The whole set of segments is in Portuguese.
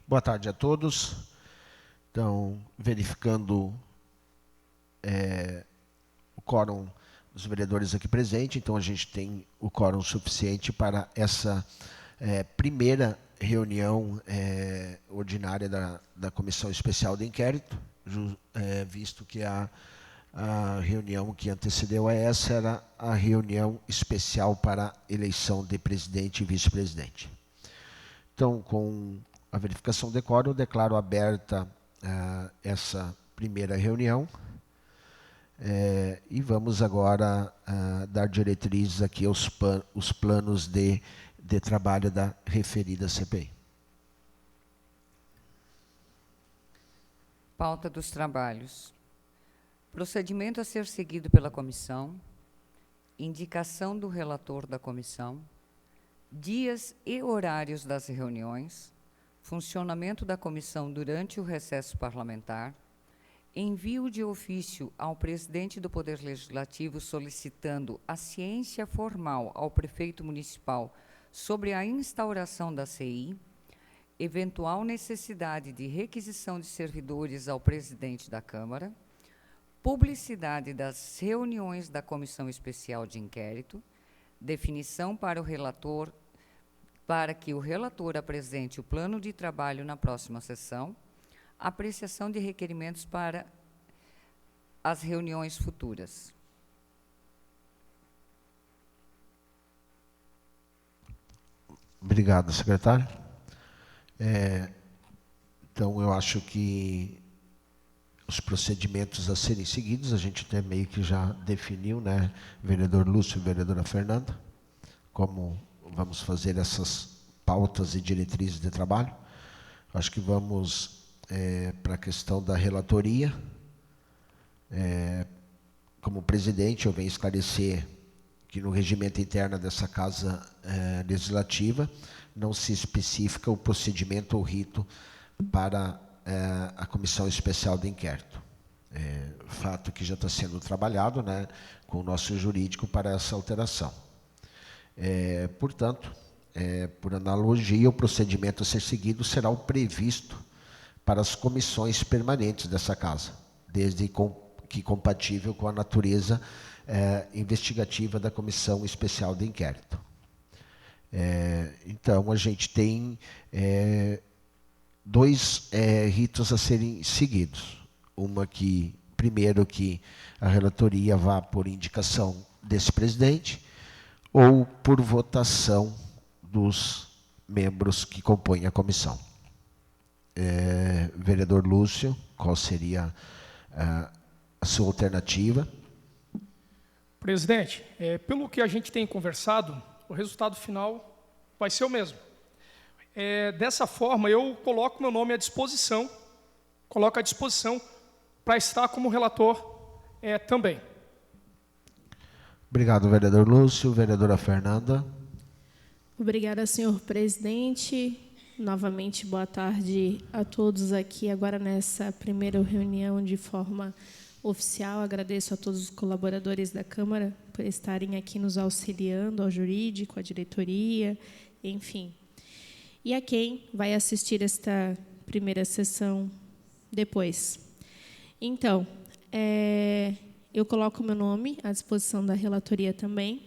Boa tarde a todos. Então, verificando o quórum dos vereadores aqui presentes, então a gente tem o quórum suficiente para essa primeira reunião ordinária da Comissão Especial de Inquérito, visto que a reunião que antecedeu a essa era a reunião especial para a eleição de presidente e vice-presidente. Então, com a verificação do quórum, eu declaro aberta essa primeira reunião e vamos agora dar diretrizes aqui aos os planos de trabalho da referida CPI. Pauta dos trabalhos. Procedimento a ser seguido pela comissão, indicação do relator da comissão, dias e horários das reuniões, funcionamento da comissão durante o recesso parlamentar, envio de ofício ao presidente do Poder Legislativo solicitando a ciência formal ao prefeito municipal sobre a instauração da CI, eventual necessidade de requisição de servidores ao presidente da Câmara, publicidade das reuniões da Comissão Especial de Inquérito, definição para que o relator apresente o plano de trabalho na próxima sessão, apreciação de requerimentos para as reuniões futuras. Obrigado, secretário. Então, eu acho que os procedimentos a serem seguidos, a gente até meio que já definiu, né, vereador Lúcio e vereadora Fernanda, como vamos fazer essas pautas e diretrizes de trabalho. Acho que vamos para a questão da relatoria. Como presidente, eu venho esclarecer que no regimento interno dessa Casa Legislativa não se especifica o procedimento ou rito para a Comissão Especial de Inquérito. Fato que já está sendo trabalhado, né, com o nosso jurídico para essa alteração. Portanto, por analogia, o procedimento a ser seguido será o previsto para as comissões permanentes dessa Casa, desde que compatível com a natureza investigativa da Comissão Especial de Inquérito. Então, a gente tem dois ritos a serem seguidos. Primeiro, que a relatoria vá por indicação desse presidente ou por votação dos membros que compõem a comissão. Vereador Lúcio, qual seria a sua alternativa? Presidente, pelo que a gente tem conversado, o resultado final vai ser o mesmo. Dessa forma, eu coloco meu nome à disposição, para estar como relator também. Obrigado, vereador Lúcio. Vereadora Fernanda. Obrigada, senhor presidente. Novamente, boa tarde a todos aqui, agora nessa primeira reunião de forma oficial. Agradeço a todos os colaboradores da Câmara por estarem aqui nos auxiliando, ao jurídico, à diretoria, enfim. E a quem vai assistir esta primeira sessão depois. Então, eu coloco meu nome à disposição da relatoria também,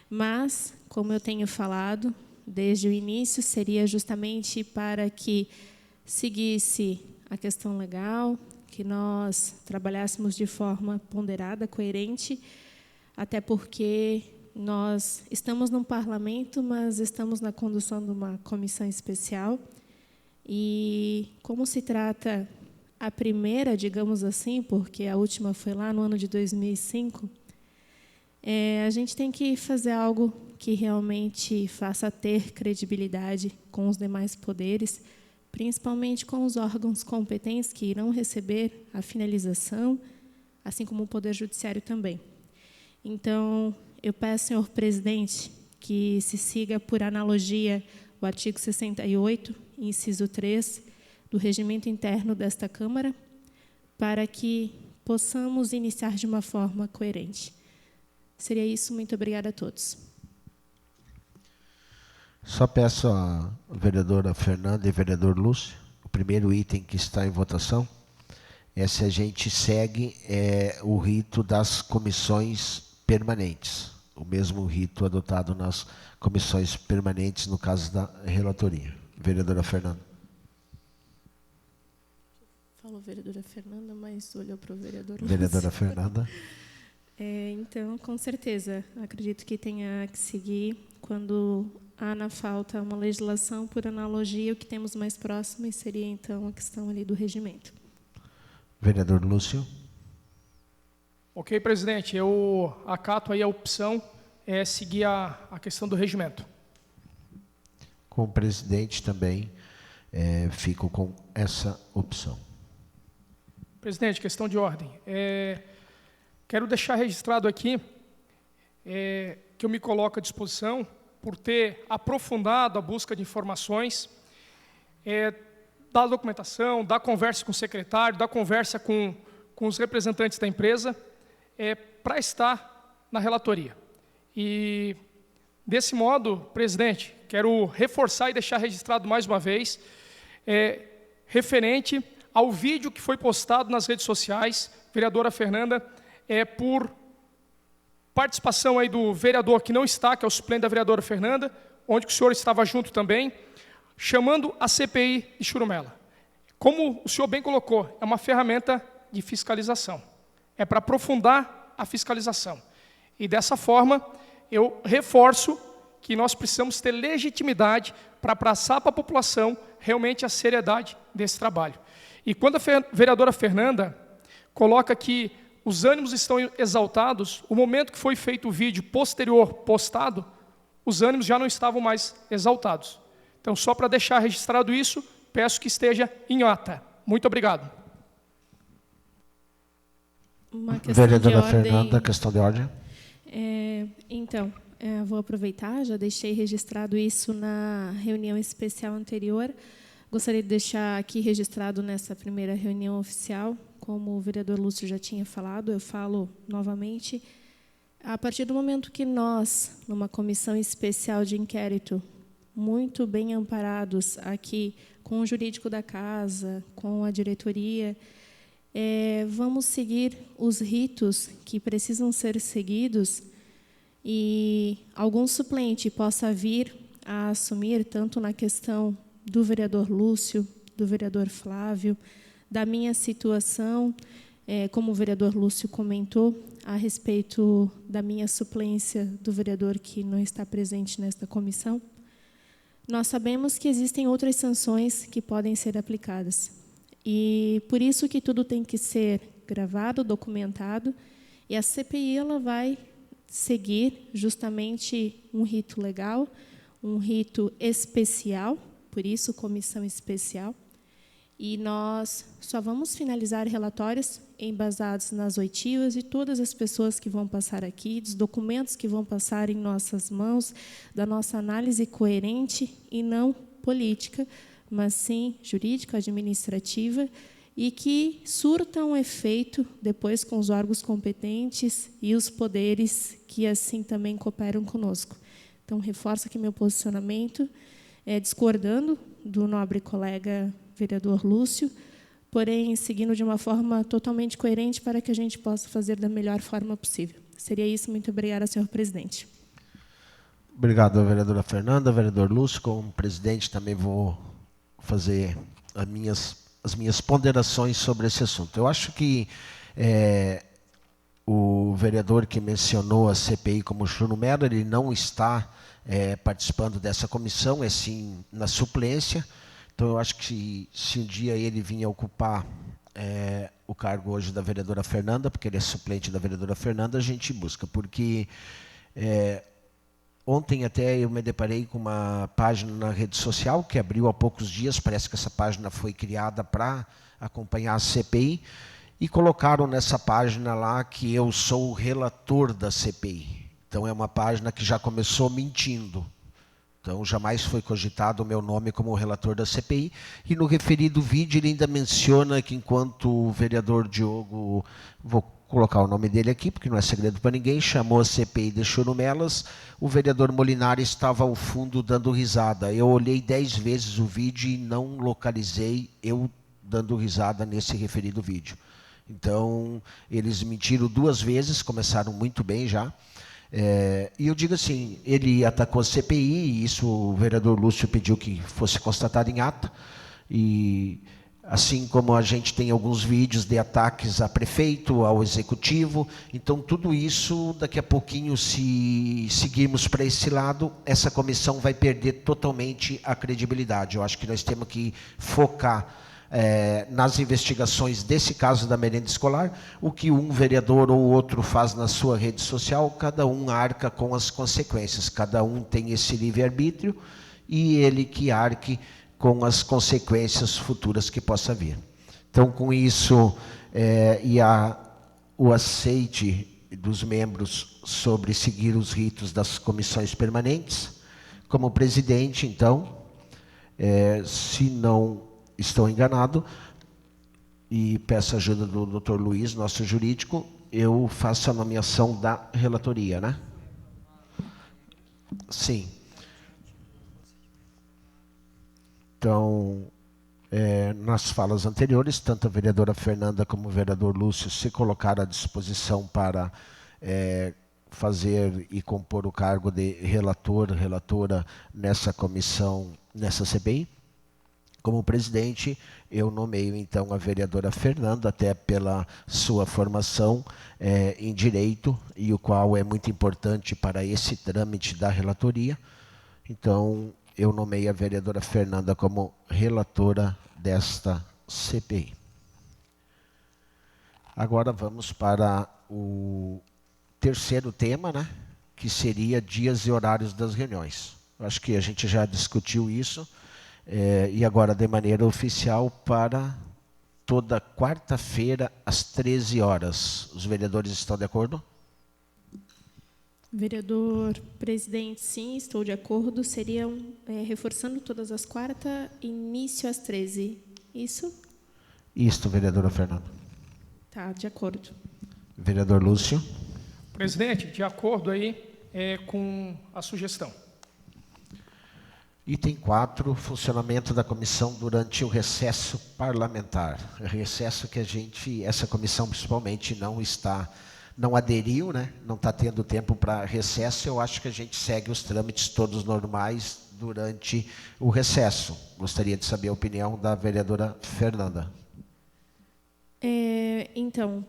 mas, como eu tenho falado, desde o início, seria justamente para que seguisse a questão legal, que nós trabalhássemos de forma ponderada, coerente, até porque nós estamos no parlamento, mas estamos na condução de uma comissão especial. E como se trata a primeira, digamos assim, porque a última foi lá no ano de 2005, a gente tem que fazer algo que realmente faça ter credibilidade com os demais poderes, principalmente com os órgãos competentes que irão receber a finalização, assim como o Poder Judiciário também. Então, eu peço, senhor presidente, que se siga por analogia o artigo 68, inciso 3, do regimento interno desta Câmara, para que possamos iniciar de uma forma coerente. Seria isso. Muito obrigada a todos. Só peço à vereadora Fernanda e vereador Lúcio, o primeiro item que está em votação é se a gente segue o rito das comissões permanentes, o mesmo rito adotado nas comissões permanentes, no caso da relatoria. Vereadora Fernanda. Falou vereadora Fernanda, mas olhou para o vereador Lúcio. Vereadora Fernanda. Então, com certeza, acredito que tenha que seguir quando há na falta uma legislação, por analogia, o que temos mais próximo seria, então, a questão ali do regimento. Vereador Lúcio. Ok, presidente, eu acato aí a opção, seguir a questão do regimento. Com o presidente também, fico com essa opção. Presidente, questão de ordem. Quero deixar registrado aqui que eu me coloco à disposição por ter aprofundado a busca de informações, da documentação, da conversa com o secretário, da conversa com os representantes da empresa, para estar na relatoria. E, desse modo, presidente, quero reforçar e deixar registrado mais uma vez, referente ao vídeo que foi postado nas redes sociais, vereadora Fernanda, por participação aí do vereador que não está, que é o suplente da vereadora Fernanda, onde o senhor estava junto também, chamando a CPI de Churumela. Como o senhor bem colocou, é uma ferramenta de fiscalização. É para aprofundar a fiscalização. E dessa forma, eu reforço que nós precisamos ter legitimidade para passar para a população realmente a seriedade desse trabalho. E quando a vereadora Fernanda coloca que os ânimos estão exaltados, o momento que foi feito o vídeo posterior postado, os ânimos já não estavam mais exaltados. Então, só para deixar registrado isso, peço que esteja em ata. Muito obrigado. Uma questão Vereadora de ordem. Fernanda, questão de ordem. Vou aproveitar, já deixei registrado isso na reunião especial anterior. Gostaria de deixar aqui registrado nessa primeira reunião oficial, como o vereador Lúcio já tinha falado, eu falo novamente. A partir do momento que nós, numa comissão especial de inquérito, muito bem amparados aqui com o jurídico da casa, com a diretoria, vamos seguir os ritos que precisam ser seguidos e algum suplente possa vir a assumir, tanto na questão do vereador Lúcio, do vereador Flávio, da minha situação, como o vereador Lúcio comentou, a respeito da minha suplência do vereador que não está presente nesta comissão. Nós sabemos que existem outras sanções que podem ser aplicadas. E por isso que tudo tem que ser gravado, documentado, e a CPI ela vai seguir justamente um rito legal, um rito especial, por isso comissão especial, e nós só vamos finalizar relatórios embasados nas oitivas de todas as pessoas que vão passar aqui, dos documentos que vão passar em nossas mãos, da nossa análise coerente e não política, mas sim jurídica, administrativa, e que surta um efeito depois com os órgãos competentes e os poderes que assim também cooperam conosco. Então, reforço aqui meu posicionamento, discordando do nobre colega vereador Lúcio, porém seguindo de uma forma totalmente coerente para que a gente possa fazer da melhor forma possível. Seria isso. Muito obrigada, senhor presidente. Obrigado, vereadora Fernanda. Vereador Lúcio, como presidente, também vou fazer as minhas ponderações sobre esse assunto. Eu acho que o vereador que mencionou a CPI como Churumela, ele não está participando dessa comissão, sim na suplência. Então, eu acho que se um dia ele vinha ocupar o cargo hoje da vereadora Fernanda, porque ele é suplente da vereadora Fernanda, a gente busca. Porque ontem até eu me deparei com uma página na rede social, que abriu há poucos dias, parece que essa página foi criada para acompanhar a CPI, e colocaram nessa página lá que eu sou o relator da CPI. Então, é uma página que já começou mentindo. Então, jamais foi cogitado o meu nome como relator da CPI. E no referido vídeo, ele ainda menciona que, enquanto o vereador Diogo, vou colocar o nome dele aqui, porque não é segredo para ninguém, chamou a CPI de Churumelas, o vereador Molinari estava ao fundo dando risada. Eu olhei 10 vezes o vídeo e não localizei eu dando risada nesse referido vídeo. Então, eles mentiram 2 vezes, começaram muito bem já. E eu digo assim, ele atacou a CPI, e isso o vereador Lúcio pediu que fosse constatado em ata, e assim como a gente tem alguns vídeos de ataques a prefeito, ao executivo, então tudo isso, daqui a pouquinho, se seguirmos para esse lado, essa comissão vai perder totalmente a credibilidade. Eu acho que nós temos que focar nas investigações desse caso da merenda escolar. O que um vereador ou outro faz na sua rede social, cada um arca com as consequências, cada um tem esse livre-arbítrio, e ele que arque com as consequências futuras que possa vir. Então, com isso, o aceite dos membros sobre seguir os ritos das comissões permanentes, como presidente, então, se não estou enganado, e peço a ajuda do Dr. Luiz, nosso jurídico, eu faço a nomeação da relatoria, né? Sim. Então, nas falas anteriores, tanto a vereadora Fernanda como o vereador Lúcio se colocaram à disposição para fazer e compor o cargo de relator, relatora nessa comissão, nessa CPI. Como presidente, eu nomeio, então, a vereadora Fernanda, até pela sua formação em direito, e o qual é muito importante para esse trâmite da relatoria. Então, eu nomeio a vereadora Fernanda como relatora desta CPI. Agora vamos para o terceiro tema, né, que seria dias e horários das reuniões. Eu acho que a gente já discutiu isso. E agora, de maneira oficial, para toda quarta-feira, às 13 horas. Os vereadores estão de acordo? Vereador presidente, sim, estou de acordo. Seriam, reforçando todas as quartas, início às 13. Isso? Isto, vereadora Fernanda. Tá, de acordo. Vereador Lúcio. Presidente, de acordo aí com a sugestão. Item 4, funcionamento da comissão durante o recesso parlamentar. Recesso que essa comissão principalmente não aderiu, né? Não está tendo tempo para recesso. Eu acho que a gente segue os trâmites todos normais durante o recesso. Gostaria de saber a opinião da vereadora Fernanda. Então,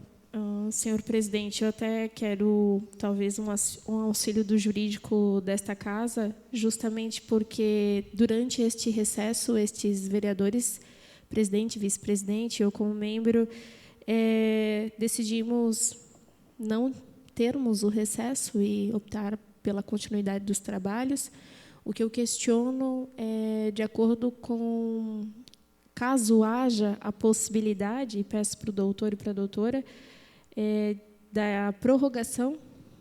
senhor presidente, eu até quero, talvez, um auxílio do jurídico desta casa, justamente porque, durante este recesso, estes vereadores, presidente, vice-presidente, eu como membro, decidimos não termos o recesso e optar pela continuidade dos trabalhos. O que eu questiono é, de acordo com, caso haja a possibilidade, e peço para o doutor e para a doutora, da prorrogação,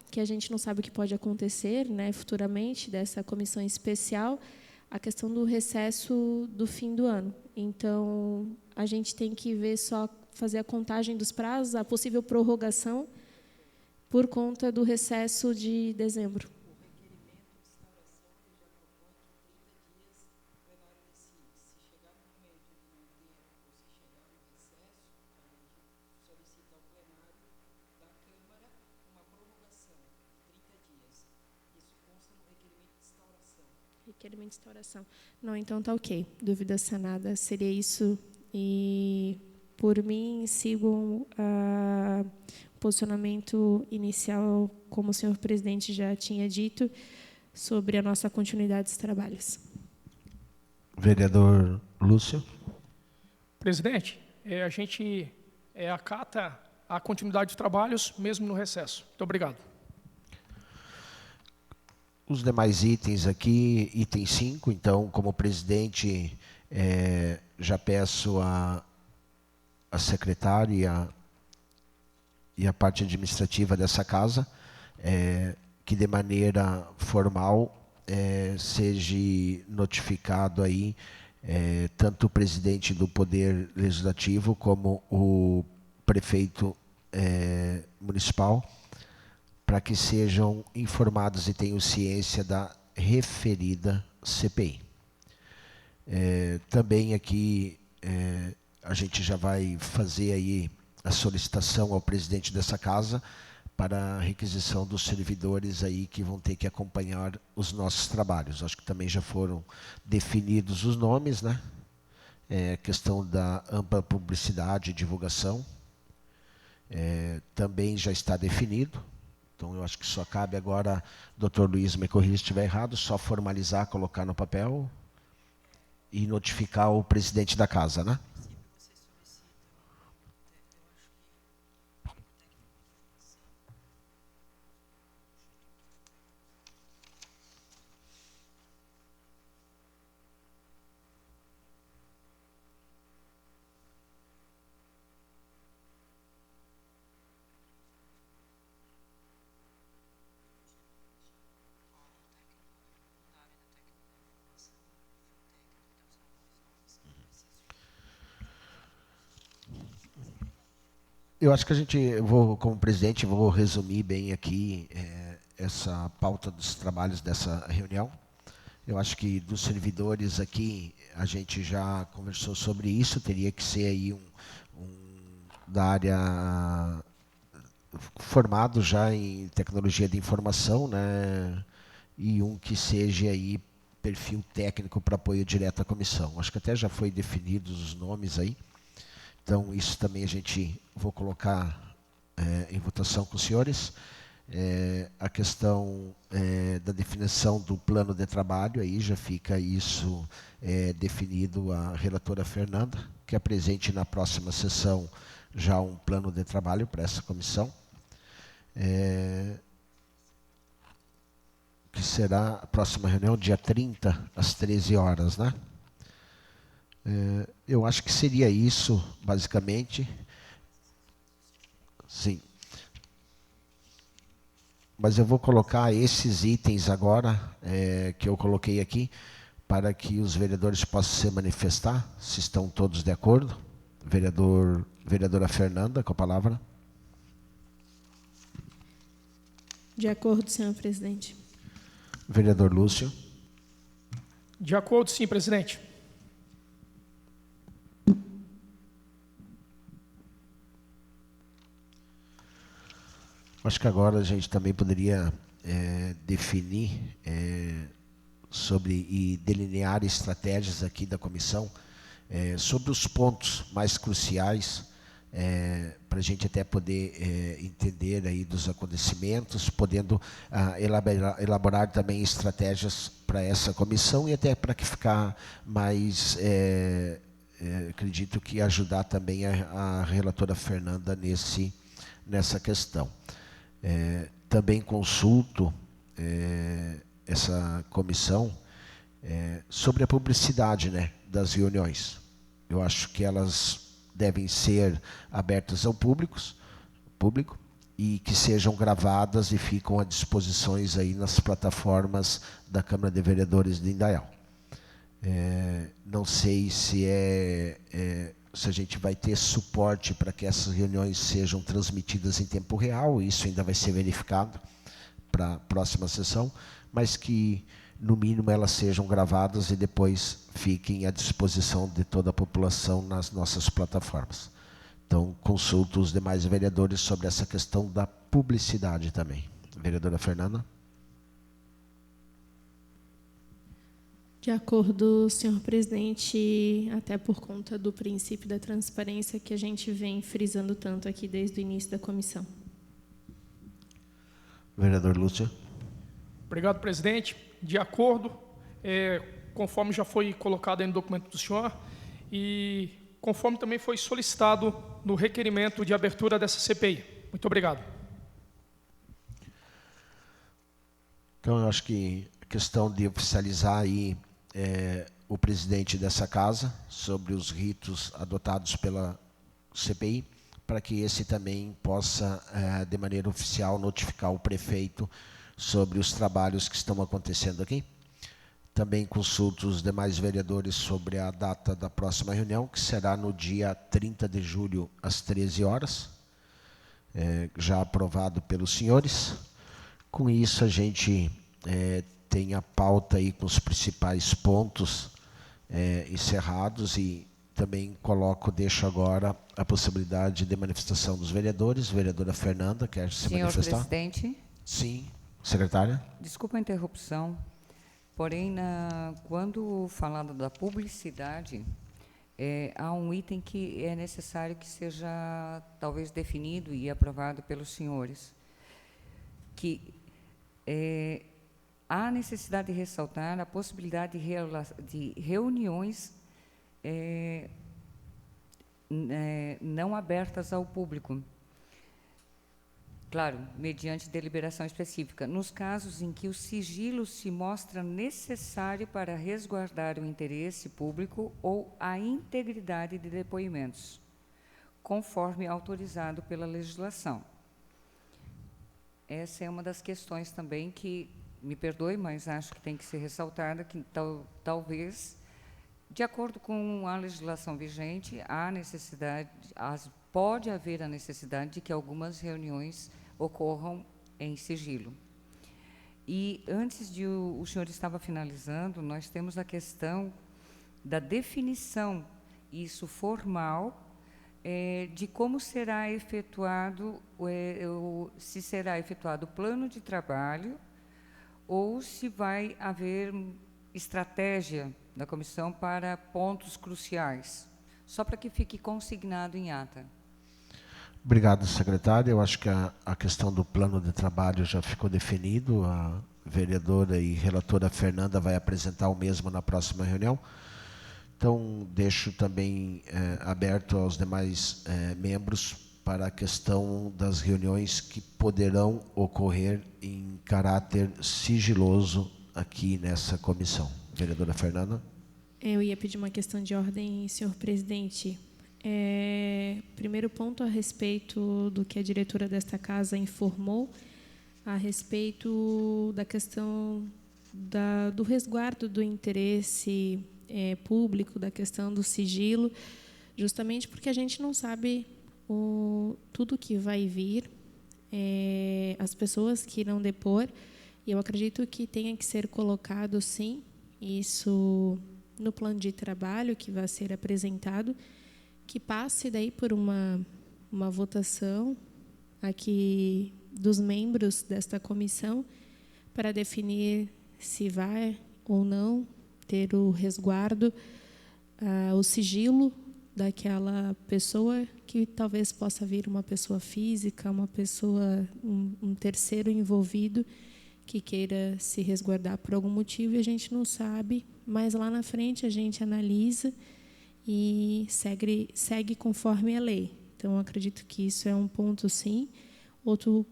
que a gente não sabe o que pode acontecer, né, futuramente, dessa comissão especial, a questão do recesso do fim do ano. Então, a gente tem que ver só, fazer a contagem dos prazos, a possível prorrogação, por conta do recesso de dezembro. Requerimento de instauração. Não, então está ok. Dúvida sanada. Seria isso. E, por mim, sigo o posicionamento inicial, como o senhor presidente já tinha dito, sobre a nossa continuidade dos trabalhos. Vereador Lúcio. Presidente, a gente acata a continuidade de trabalhos, mesmo no recesso. Muito obrigado. Os demais itens aqui, item 5, então, como presidente, já peço a secretária e a parte administrativa dessa casa, que de maneira formal seja notificado aí tanto o presidente do Poder Legislativo como o prefeito Municipal, para que sejam informados e tenham ciência da referida CPI. Também aqui a gente já vai fazer aí a solicitação ao presidente dessa casa para a requisição dos servidores aí que vão ter que acompanhar os nossos trabalhos. Acho que também já foram definidos os nomes, né? Questão da ampla publicidade e divulgação. Também já está definido. Então, eu acho que só cabe agora, doutor Luiz, me corrija se estiver errado, só formalizar, colocar no papel e notificar o presidente da casa, né? Eu acho que eu vou, como presidente, vou resumir bem aqui essa pauta dos trabalhos dessa reunião. Eu acho que dos servidores aqui, a gente já conversou sobre isso, teria que ser aí da área formado já em tecnologia de informação, né? E que seja aí perfil técnico para apoio direto à comissão. Acho que até já foi definidos os nomes aí. Então, isso também vou colocar em votação com os senhores. A questão da definição do plano de trabalho, aí já fica isso definido a relatora Fernanda, que apresente na próxima sessão já um plano de trabalho para essa comissão. Que será a próxima reunião, dia 30, às 13 horas, né? Eu acho que seria isso, basicamente. Sim. Mas eu vou colocar esses itens agora, que eu coloquei aqui, para que os vereadores possam se manifestar, se estão todos de acordo. Vereadora Fernanda, com a palavra. De acordo, senhor presidente. Vereador Lúcio. De acordo, sim, presidente. Acho que agora a gente também poderia definir e delinear estratégias aqui da comissão sobre os pontos mais cruciais para a gente até poder entender aí dos acontecimentos, podendo elaborar também estratégias para essa comissão e até para que ficar mais, acredito que ajudar também a relatora Fernanda nessa questão. Também consulto essa comissão sobre a publicidade, né, das reuniões. Eu acho que elas devem ser abertas ao público e que sejam gravadas e ficam à disposição aí nas plataformas da Câmara de Vereadores de Indaial. Não sei se a gente vai ter suporte para que essas reuniões sejam transmitidas em tempo real, isso ainda vai ser verificado para a próxima sessão, mas que, no mínimo, elas sejam gravadas e depois fiquem à disposição de toda a população nas nossas plataformas. Então, consulto os demais vereadores sobre essa questão da publicidade também. Vereadora Fernanda. De acordo, senhor presidente, até por conta do princípio da transparência que a gente vem frisando tanto aqui desde o início da comissão. Vereador Lúcio. Obrigado, presidente. De acordo, conforme já foi colocado aí no documento do senhor, e conforme também foi solicitado no requerimento de abertura dessa CPI. Muito obrigado. Então, eu acho que a questão de oficializar aí o presidente dessa casa sobre os ritos adotados pela CPI, para que esse também possa, de maneira oficial, notificar o prefeito sobre os trabalhos que estão acontecendo aqui. Também consulto os demais vereadores sobre a data da próxima reunião, que será no dia 30 de julho, às 13 horas. já aprovado pelos senhores. Com isso, a gente tem a pauta aí com os principais pontos encerrados e também deixo agora a possibilidade de manifestação dos vereadores. Vereadora Fernanda, quer se manifestar? Senhor presidente. Sim. Secretária? Desculpa a interrupção, porém, quando falado da publicidade, há um item que é necessário que seja, talvez, definido e aprovado pelos senhores, que há necessidade de ressaltar a possibilidade de reuniões não abertas ao público. Claro, mediante deliberação específica, nos casos em que o sigilo se mostra necessário para resguardar o interesse público ou a integridade de depoimentos, conforme autorizado pela legislação. Essa é uma das questões também que, me perdoe, mas acho que tem que ser ressaltada, que talvez, de acordo com a legislação vigente, há necessidade, pode haver a necessidade de que algumas reuniões ocorram em sigilo. E antes de o senhor estava finalizando, nós temos a questão da definição, isso formal, de como será efetuado, se será efetuado o plano de trabalho ou se vai haver estratégia da comissão para pontos cruciais, só para que fique consignado em ata. Obrigado, secretária. Eu acho que a questão do plano de trabalho já ficou definido. A vereadora e relatora Fernanda vai apresentar o mesmo na próxima reunião. Então, deixo também aberto aos demais membros para a questão das reuniões que poderão ocorrer em caráter sigiloso aqui nessa comissão. Vereadora Fernanda. Eu ia pedir uma questão de ordem, senhor presidente. Primeiro ponto a respeito do que a diretora desta casa informou, a respeito da questão do resguardo do interesse público, da questão do sigilo, justamente porque a gente não sabe tudo que vai vir, as pessoas que irão depor, e eu acredito que tenha que ser colocado, sim, isso no plano de trabalho que vai ser apresentado, que passe daí por uma votação aqui dos membros desta comissão para definir se vai ou não ter o resguardo, o sigilo daquela pessoa, que talvez possa vir uma pessoa física, uma pessoa, um terceiro envolvido que queira se resguardar por algum motivo e a gente não sabe, mas lá na frente a gente analisa e segue conforme a lei. Então, acredito que isso é um ponto, sim. Outro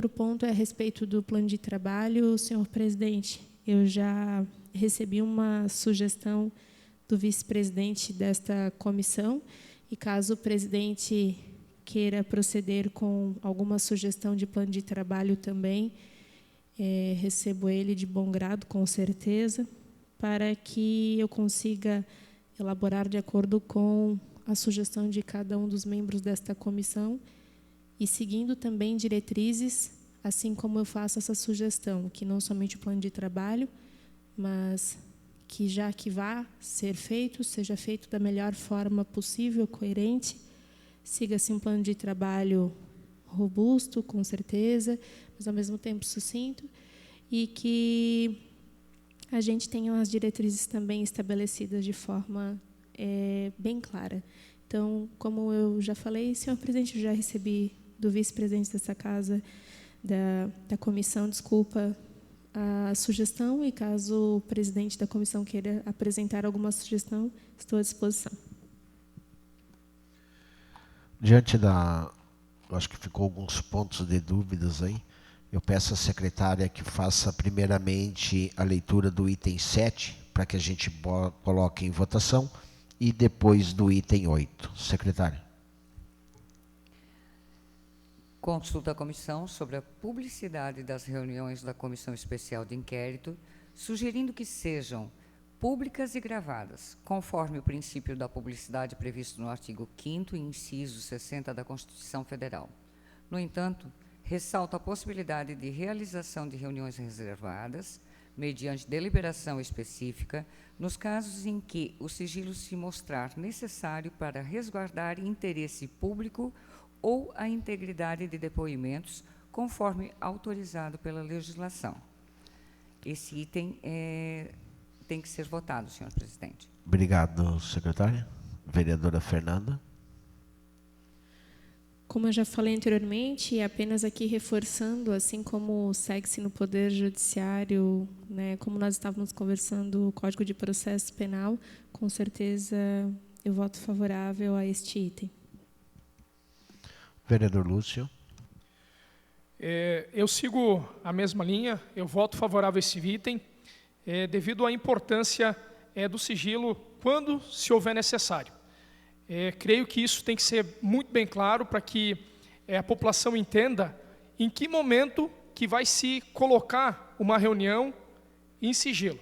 ponto é a respeito do plano de trabalho. Senhor presidente, eu já recebi uma sugestão do vice-presidente desta comissão e, caso o presidente queira proceder com alguma sugestão de plano de trabalho também, recebo ele de bom grado, com certeza, para que eu consiga elaborar de acordo com a sugestão de cada um dos membros desta comissão e seguindo também diretrizes, assim como eu faço essa sugestão, que não somente o plano de trabalho, mas que já que vá ser feito, seja feito da melhor forma possível, coerente, siga-se um plano de trabalho robusto, com certeza, mas ao mesmo tempo sucinto, e que a gente tenha as diretrizes também estabelecidas de forma bem clara. Então, como eu já falei, senhor presidente, eu já recebi do vice-presidente dessa casa, da comissão, desculpa, a sugestão, e caso o presidente da comissão queira apresentar alguma sugestão, estou à disposição. Diante eu acho que ficou alguns pontos de dúvidas aí, eu peço à secretária que faça primeiramente a leitura do item 7, para que a gente coloque em votação, e depois do item 8. Secretária. Consulta a comissão sobre a publicidade das reuniões da Comissão Especial de Inquérito, sugerindo que sejam públicas e gravadas, conforme o princípio da publicidade previsto no artigo 5º, inciso 60 da Constituição Federal. No entanto, ressalta a possibilidade de realização de reuniões reservadas, mediante deliberação específica, nos casos em que o sigilo se mostrar necessário para resguardar interesse público ou a integridade de depoimentos, conforme autorizado pela legislação. Esse item tem que ser votado, senhor presidente. Obrigado, secretária. Vereadora Fernanda. Como eu já falei anteriormente, apenas aqui reforçando, assim como segue-se no Poder Judiciário, né, como nós estávamos conversando o Código de Processo Penal, com certeza eu voto favorável a este item. Vereador Lúcio. Eu sigo a mesma linha, eu voto favorável a esse item, devido à importância do sigilo quando se houver necessário. Creio que isso tem que ser muito bem claro para que a população entenda em que momento que vai se colocar uma reunião em sigilo,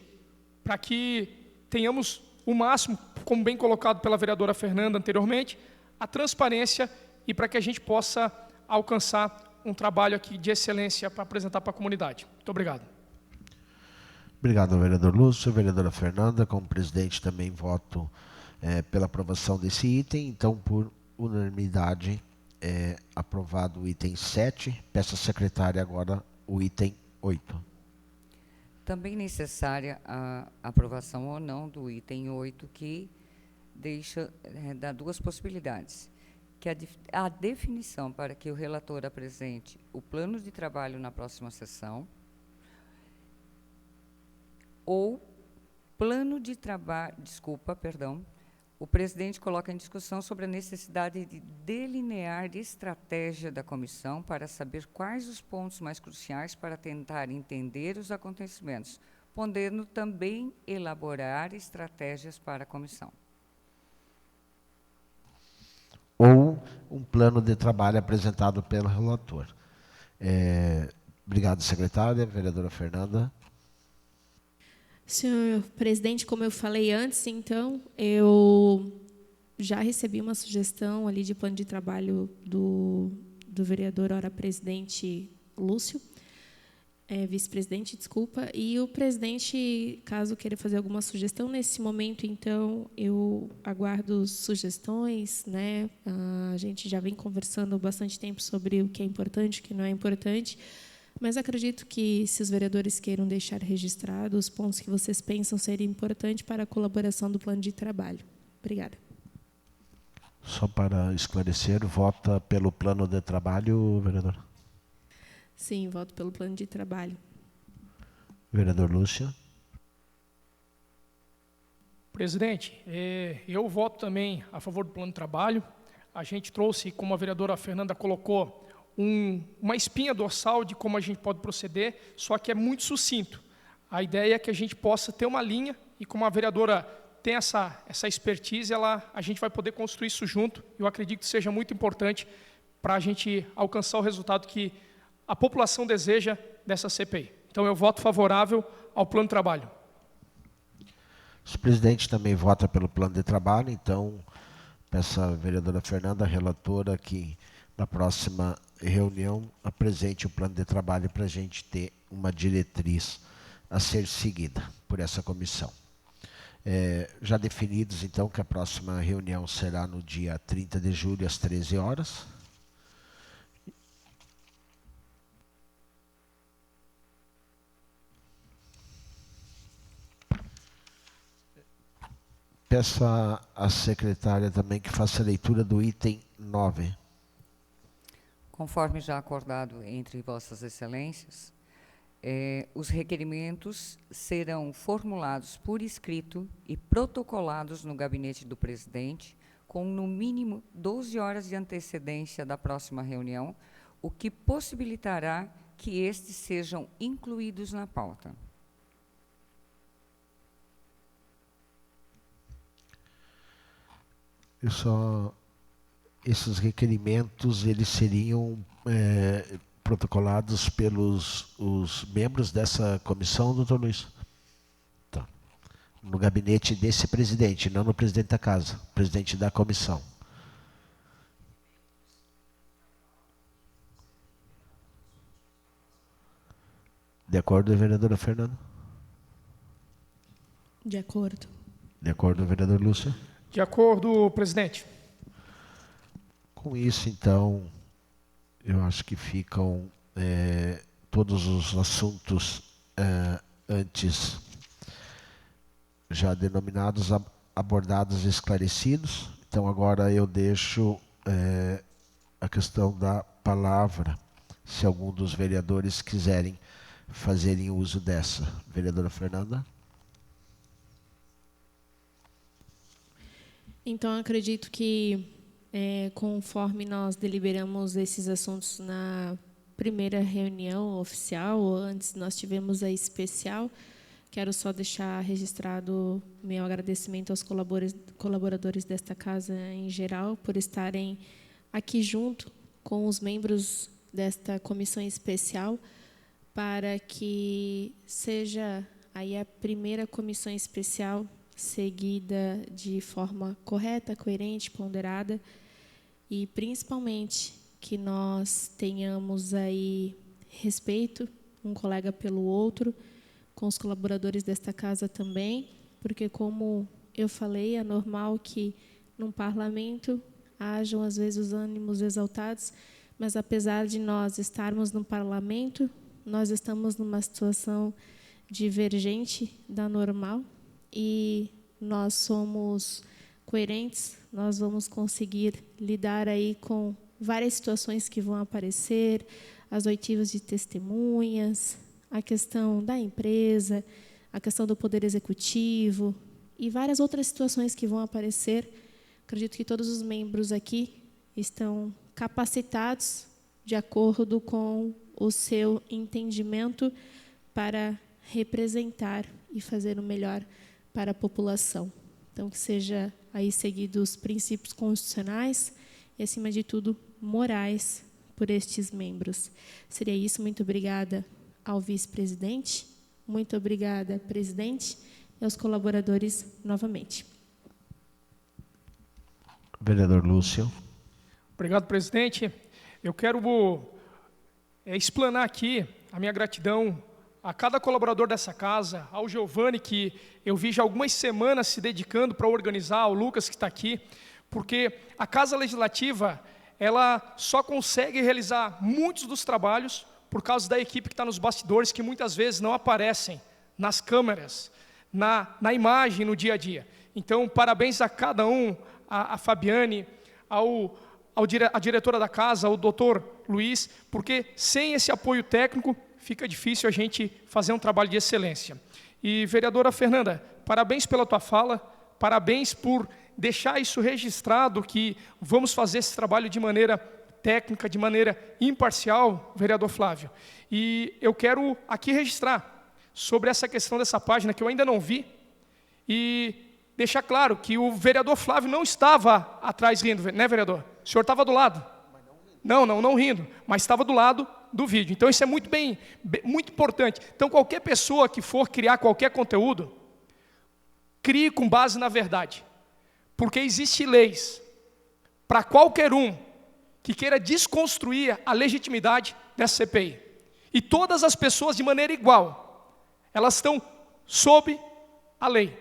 para que tenhamos o máximo, como bem colocado pela vereadora Fernanda anteriormente, a transparência e para que a gente possa alcançar um trabalho aqui de excelência para apresentar para a comunidade. Muito obrigado. Obrigado, vereador Lúcio. Vereadora Fernanda, como presidente, também voto pela aprovação desse item. Então, por unanimidade, aprovado o item 7. Peço à secretária agora o item 8. Também necessária a aprovação ou não do item 8, que dá duas possibilidades. Que a definição para que o relator apresente o plano de trabalho na próxima sessão, ou plano de trabalho, o presidente coloca em discussão sobre a necessidade de delinear estratégia da comissão para saber quais os pontos mais cruciais para tentar entender os acontecimentos, podendo também elaborar estratégias para a comissão. Ou um plano de trabalho apresentado pelo relator. Obrigado, secretária. Vereadora Fernanda. Senhor presidente, como eu falei antes, então, eu já recebi uma sugestão ali de plano de trabalho do vereador, ora presidente Lúcio, vice-presidente, desculpa, e o presidente, caso queira fazer alguma sugestão, nesse momento, então, eu aguardo sugestões, né? A gente já vem conversando há bastante tempo sobre o que é importante, o que não é importante, mas acredito que, se os vereadores queiram deixar registrado os pontos que vocês pensam serem importantes para a colaboração do plano de trabalho. Obrigada. Só para esclarecer, vota pelo plano de trabalho, vereador? Sim, voto pelo plano de trabalho. Vereador Lúcio. Presidente, eu voto também a favor do plano de trabalho. A gente trouxe, como a vereadora Fernanda colocou, uma espinha dorsal de como a gente pode proceder, só que é muito sucinto. A ideia é que a gente possa ter uma linha, e como a vereadora tem essa expertise, a gente vai poder construir isso junto. Eu acredito que seja muito importante para a gente alcançar o resultado que a população deseja dessa CPI. Então, eu voto favorável ao plano de trabalho. O presidente também vota pelo plano de trabalho, então, peço à vereadora Fernanda, relatora, que na próxima reunião apresente o plano de trabalho para a gente ter uma diretriz a ser seguida por essa comissão. Já definidos, então, que a próxima reunião será no dia 30 de julho, às 13 horas. Peço à secretária também que faça a leitura do item 9. Conforme já acordado entre vossas excelências, os requerimentos serão formulados por escrito e protocolados no gabinete do presidente, com no mínimo 12 horas de antecedência da próxima reunião, o que possibilitará que estes sejam incluídos na pauta. Esses requerimentos, eles seriam protocolados pelos os membros dessa comissão, doutor Luiz? Tá. No gabinete desse presidente, não no presidente da casa, presidente da comissão. De acordo, vereadora Fernanda? De acordo. De acordo, vereador Lúcio? De acordo, presidente. Com isso, então, eu acho que ficam todos os assuntos antes já denominados, abordados e esclarecidos. Então, agora eu deixo a questão da palavra, se algum dos vereadores quiserem fazerem uso dessa. Vereadora Fernanda? Então, acredito que, conforme nós deliberamos esses assuntos na primeira reunião oficial, antes nós tivemos a especial, quero só deixar registrado meu agradecimento aos colaboradores desta casa em geral, por estarem aqui junto com os membros desta comissão especial, para que seja aí a primeira comissão especial seguida de forma correta, coerente, ponderada, e principalmente que nós tenhamos aí respeito, um colega pelo outro, com os colaboradores desta casa também, porque, como eu falei, é normal que num parlamento hajam às vezes os ânimos exaltados, mas apesar de nós estarmos no parlamento, nós estamos numa situação divergente da normal, e nós somos coerentes, nós vamos conseguir lidar aí com várias situações que vão aparecer, as oitivas de testemunhas, a questão da empresa, a questão do poder executivo e várias outras situações que vão aparecer. Acredito que todos os membros aqui estão capacitados de acordo com o seu entendimento para representar e fazer o melhor para a população. Então, que seja aí seguidos os princípios constitucionais e, acima de tudo, morais por estes membros. Seria isso. Muito obrigada ao vice-presidente, muito obrigada, presidente, e aos colaboradores novamente. Vereador Lúcio. Obrigado, presidente. Eu quero explanar aqui a minha gratidão a cada colaborador dessa casa, ao Giovanni, que eu vi já algumas semanas se dedicando para organizar, ao Lucas, que está aqui, porque a Casa Legislativa, ela só consegue realizar muitos dos trabalhos por causa da equipe que está nos bastidores, que muitas vezes não aparecem nas câmeras, na imagem, no dia a dia. Então, parabéns a cada um, a Fabiane, a diretora da casa, ao doutor Luiz, porque sem esse apoio técnico, fica difícil a gente fazer um trabalho de excelência. E, vereadora Fernanda, parabéns pela tua fala, parabéns por deixar isso registrado, que vamos fazer esse trabalho de maneira técnica, de maneira imparcial, vereador Flávio. E eu quero aqui registrar sobre essa questão dessa página, que eu ainda não vi, e deixar claro que o vereador Flávio não estava atrás rindo, né, vereador? O senhor estava do lado. Não rindo, mas estava do lado do vídeo. Então, isso é muito importante. Então, qualquer pessoa que for criar qualquer conteúdo, crie com base na verdade. Porque existem leis para qualquer um que queira desconstruir a legitimidade dessa CPI. E todas as pessoas, de maneira igual, elas estão sob a lei.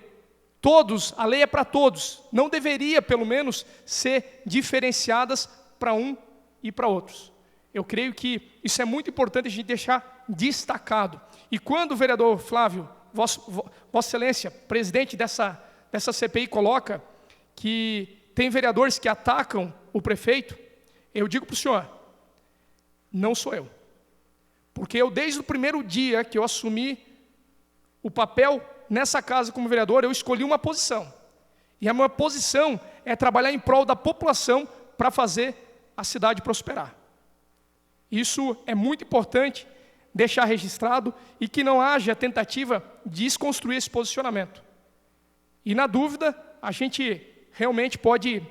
Todos, a lei é para todos. Não deveria, pelo menos, ser diferenciadas para um e para outros. Eu creio que isso é muito importante a gente deixar destacado. E quando o vereador Flávio, Vossa Excelência, presidente dessa CPI, coloca que tem vereadores que atacam o prefeito, eu digo para o senhor, não sou eu. Porque eu, desde o primeiro dia que eu assumi o papel nessa casa como vereador, eu escolhi uma posição. E a minha posição é trabalhar em prol da população para fazer a cidade prosperar. Isso é muito importante deixar registrado e que não haja tentativa de desconstruir esse posicionamento. E, na dúvida, a gente realmente pode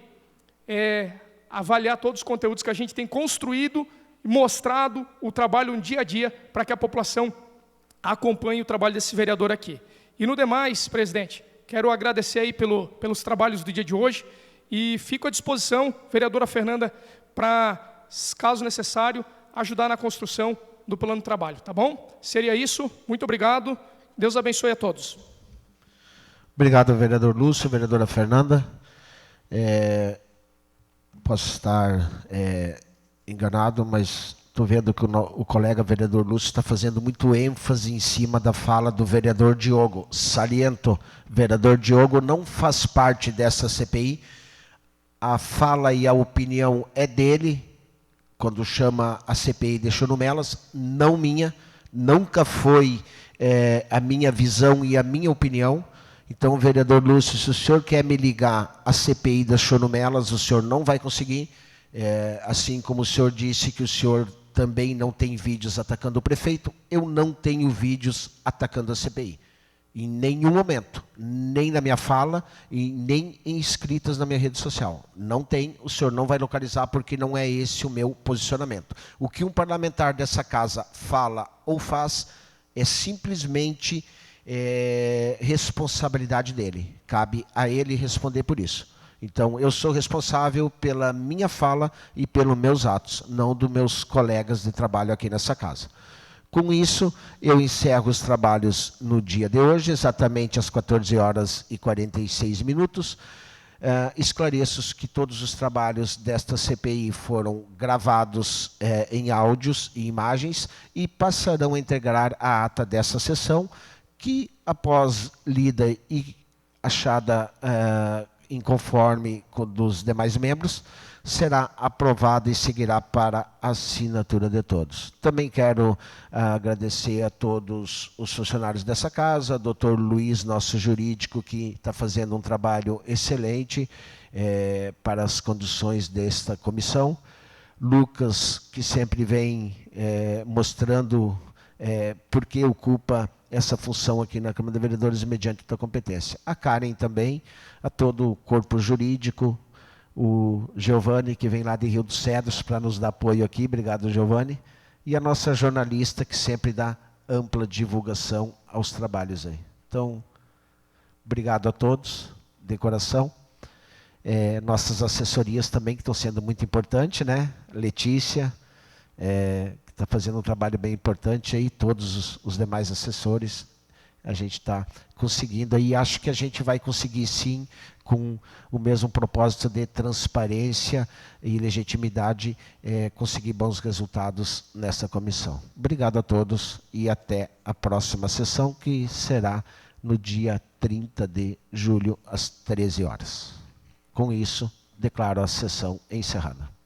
avaliar todos os conteúdos que a gente tem construído, mostrado o trabalho no dia a dia para que a população acompanhe o trabalho desse vereador aqui. E, no demais, presidente, quero agradecer aí pelos trabalhos do dia de hoje e fico à disposição, vereadora Fernanda, para, caso necessário, ajudar na construção do plano de trabalho, tá bom? Seria isso. Muito obrigado. Deus abençoe a todos. Obrigado, vereador Lúcio, vereadora Fernanda. Posso estar enganado, mas estou vendo que o colega vereador Lúcio está fazendo muito ênfase em cima da fala do vereador Diogo. Saliento, vereador Diogo não faz parte dessa CPI. A fala e a opinião é dele, quando chama a CPI de Chorumelas, não minha. Nunca foi a minha visão e a minha opinião. Então, vereador Lúcio, se o senhor quer me ligar à CPI das Chorumelas, o senhor não vai conseguir. Assim como o senhor disse que o senhor também não tem vídeos atacando o prefeito, eu não tenho vídeos atacando a CPI. Em nenhum momento, nem na minha fala, e nem em escritas na minha rede social. Não tem, o senhor não vai localizar, porque não é esse o meu posicionamento. O que um parlamentar dessa casa fala ou faz é simplesmente responsabilidade dele. Cabe a ele responder por isso. Então, eu sou responsável pela minha fala e pelos meus atos, não dos meus colegas de trabalho aqui nessa casa. Com isso, eu encerro os trabalhos no dia de hoje, exatamente às 14h46. Esclareço que todos os trabalhos desta CPI foram gravados em áudios e imagens e passarão a integrar a ata dessa sessão, que, após lida e achada inconforme com dos demais membros, será aprovada e seguirá para a assinatura de todos. Também quero agradecer a todos os funcionários dessa casa, doutor Luiz, nosso jurídico, que está fazendo um trabalho excelente para as conduções desta comissão. Lucas, que sempre vem mostrando por que ocupa essa função aqui na Câmara de Vereadores mediante a competência. A Karen também, a todo o corpo jurídico, o Giovanni, que vem lá de Rio dos Cedros para nos dar apoio aqui, obrigado, Giovanni, e a nossa jornalista, que sempre dá ampla divulgação aos trabalhos aí. Então, obrigado a todos, de coração. Nossas assessorias também, que estão sendo muito importantes, né? Letícia, que está fazendo um trabalho bem importante aí, todos os demais assessores, a gente está conseguindo aí, acho que a gente vai conseguir sim, com o mesmo propósito de transparência e legitimidade, conseguir bons resultados nessa comissão. Obrigado a todos e até a próxima sessão, que será no dia 30 de julho, às 13 horas. Com isso, declaro a sessão encerrada.